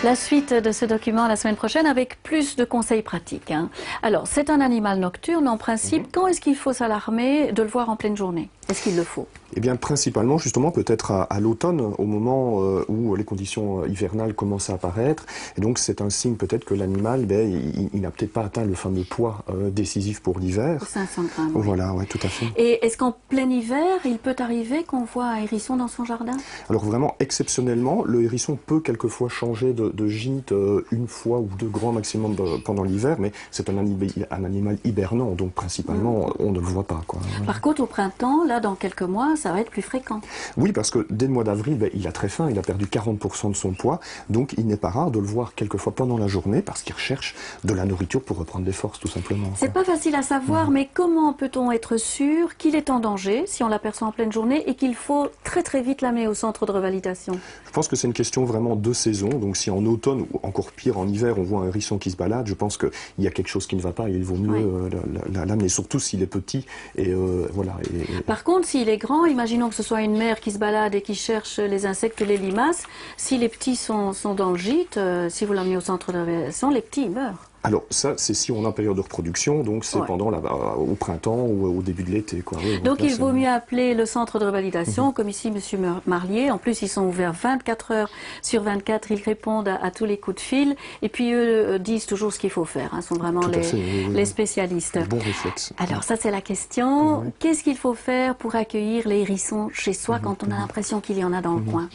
La suite de ce document la semaine prochaine avec plus de conseils pratiques. Alors, c'est un animal nocturne en principe. Quand est-ce qu'il faut s'alarmer de le voir en pleine journée? Est-ce qu'il le faut? Eh bien, principalement, justement, peut-être à l'automne, au moment où les conditions hivernales commencent à apparaître. Et donc, c'est un signe peut-être que l'animal, il n'a peut-être pas atteint le fameux poids décisif pour l'hiver. 500 grammes. Voilà, oui, tout à fait. Et est-ce qu'en plein hiver, il peut arriver qu'on voit un hérisson dans son jardin? Alors, vraiment, exceptionnellement, le hérisson peut quelquefois changer de gîte une fois ou deux grands maximum pendant l'hiver, mais c'est un animal hibernant, donc principalement, on ne le voit pas, quoi. Par contre, au printemps, là, dans quelques mois, ça va être plus fréquent. Oui, parce que dès le mois d'avril, il a très faim, il a perdu 40% de son poids, donc il n'est pas rare de le voir quelquefois pendant la journée parce qu'il recherche de la nourriture pour reprendre des forces, tout simplement. C'est pas facile à savoir, mais comment peut-on être sûr qu'il est en danger si on l'aperçoit en pleine journée et qu'il faut très très vite l'amener au centre de revalidation? Je pense que c'est une question vraiment de saison, donc si en automne ou encore pire en hiver on voit un hérisson qui se balade, je pense qu'il y a quelque chose qui ne va pas et il vaut mieux l'amener, surtout s'il est petit. Et voilà. Par contre, s'il est grand, imaginons que ce soit une mère qui se balade et qui cherche les insectes ou les limaces. Si les petits sont dans le gîte, si vous l'amenez au centre de réveillation, les petits meurent. Alors ça, c'est si on est en période de reproduction, donc c'est pendant au printemps ou au début de l'été, quoi. Oui, donc il vaut mieux appeler le centre de revalidation, comme ici Monsieur Marlier. En plus, ils sont ouverts 24 heures sur 24. Ils répondent à tous les coups de fil. Et puis eux disent toujours ce qu'il faut faire. Ils sont vraiment les spécialistes. Bon réflexe. Alors ça, c'est la question. Qu'est-ce qu'il faut faire pour accueillir les hérissons chez soi quand on a l'impression qu'il y en a dans le coin?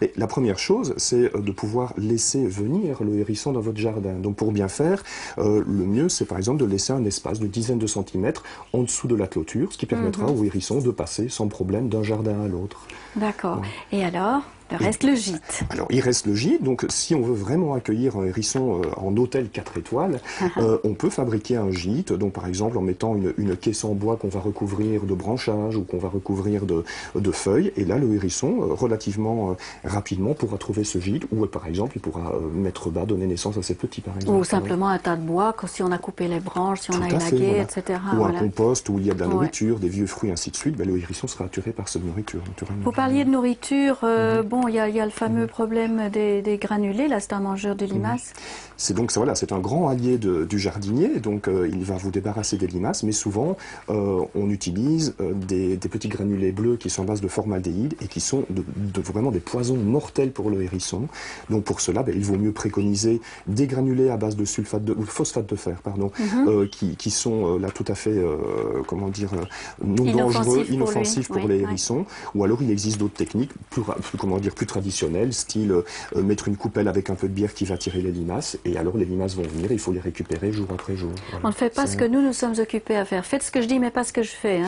Et la première chose, c'est de pouvoir laisser venir le hérisson dans votre jardin. Donc pour bien faire, le mieux, c'est par exemple de laisser un espace de dizaines de centimètres en dessous de la clôture, ce qui permettra aux hérissons de passer sans problème d'un jardin à l'autre. D'accord. Et alors? Il reste le gîte. Alors, il reste le gîte. Donc, si on veut vraiment accueillir un hérisson en hôtel 4 étoiles, on peut fabriquer un gîte. Donc, par exemple, en mettant une caisse en bois qu'on va recouvrir de branchages ou qu'on va recouvrir de feuilles. Et là, le hérisson, relativement rapidement, pourra trouver ce gîte. Ou, par exemple, il pourra mettre bas, donner naissance à ses petits, par exemple. Ou simplement un tas de bois, si on a coupé les branches, si on a élagué, etc. Ou un compost où il y a de la nourriture, des vieux fruits, ainsi de suite. Le hérisson sera attiré par cette nourriture, naturellement. Vous parliez de nourriture. Bon, il y a le fameux problème des granulés, là c'est un mangeur de limaces. C'est un grand allié du jardinier, donc il va vous débarrasser des limaces, mais souvent on utilise des petits granulés bleus qui sont à base de formaldéhyde et qui sont vraiment des poisons mortels pour le hérisson. Donc pour cela, il vaut mieux préconiser des granulés à base de phosphate de fer, pardon, qui sont là tout à fait, non dangereux, inoffensifs pour les hérissons. Ou alors il existe d'autres techniques plus traditionnel, style mettre une coupelle avec un peu de bière qui va tirer les limaces, et alors les limaces vont venir, il faut les récupérer jour après jour. Voilà. On ne fait pas ce que nous sommes occupés à faire. Faites ce que je dis, mais pas ce que je fais.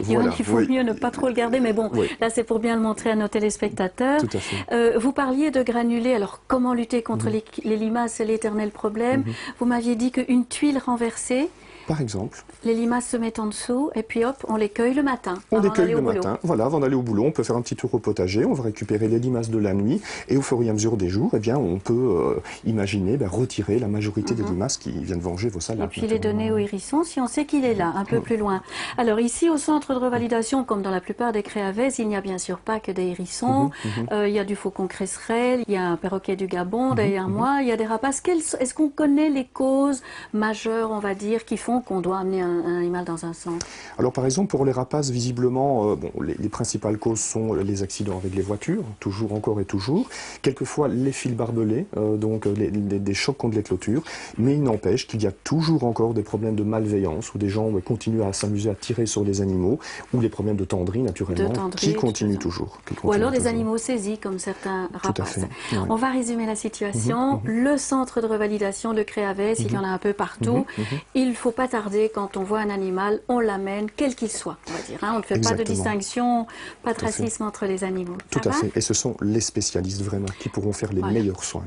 Il faut mieux ne pas trop le garder, mais bon, là c'est pour bien le montrer à nos téléspectateurs. Tout à fait. Vous parliez de granulés, alors comment lutter contre les limaces, c'est l'éternel problème. Vous m'aviez dit qu'une tuile renversée, par exemple. Les limaces se mettent en dessous et puis hop, on les cueille le matin. On les cueille le matin, voilà, avant d'aller au boulot, on peut faire un petit tour au potager, on va récupérer les limaces de la nuit et au fur et à mesure des jours, on peut imaginer retirer la majorité des limaces qui viennent venger vos salades. Et puis les donner au hérisson si on sait qu'il est là, un peu plus loin. Alors ici, au centre de revalidation, comme dans la plupart des créavès, il n'y a bien sûr pas que des hérissons. Il y a du faucon cresserelle, il y a un perroquet du Gabon derrière moi, il y a des rapaces. Est-ce qu'on connaît les causes majeures, on va dire, qui font qu'on doit amener un animal dans un centre? Alors par exemple pour les rapaces, visiblement, les principales causes sont les accidents avec les voitures, toujours, encore et toujours. Quelquefois les fils barbelés, donc des chocs contre les clôtures. Mais il n'empêche qu'il y a toujours encore des problèmes de malveillance où des gens continuent à s'amuser à tirer sur les animaux, ou les problèmes de tenderie naturellement, qui continuent toujours. Ou alors des animaux saisis comme certains rapaces. Tout à fait. Ouais. On va résumer la situation. Le centre de revalidation de Créavès, il y en a un peu partout. Il ne faut pas tarder, quand on voit un animal, on l'amène, quel qu'il soit, on va dire. On ne fait pas de distinction, pas de racisme entre les animaux. Tout à fait. Et ce sont les spécialistes vraiment qui pourront faire les meilleurs soins.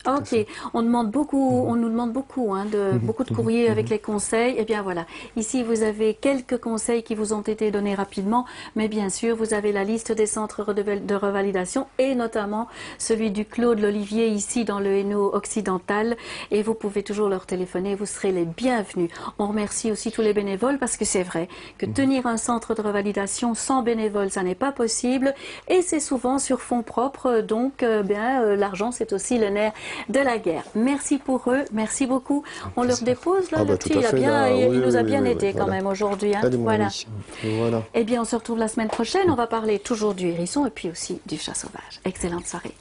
Ok. On demande beaucoup, on nous demande beaucoup, beaucoup de courriers avec les conseils. Eh bien voilà. Ici, vous avez quelques conseils qui vous ont été donnés rapidement, mais bien sûr, vous avez la liste des centres de revalidation et notamment celui du Clos de l'Olivier ici dans le Hainaut occidental. Et vous pouvez toujours leur téléphoner, vous serez les bienvenus. On remercie aussi tous les bénévoles parce que c'est vrai que tenir un centre de revalidation sans bénévoles, ça n'est pas possible et c'est souvent sur fonds propres, donc l'argent c'est aussi le nerf de la guerre. Merci pour eux, merci beaucoup. On leur dépose là, le petit, il nous a bien aidé quand même aujourd'hui. Hein. Voilà. Eh bien, on se retrouve la semaine prochaine. On va parler toujours du hérisson et puis aussi du chat sauvage. Excellente soirée.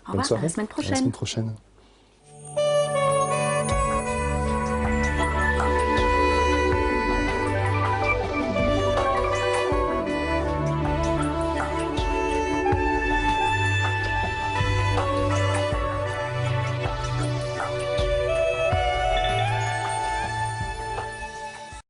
Au revoir, à la semaine prochaine. À la semaine prochaine.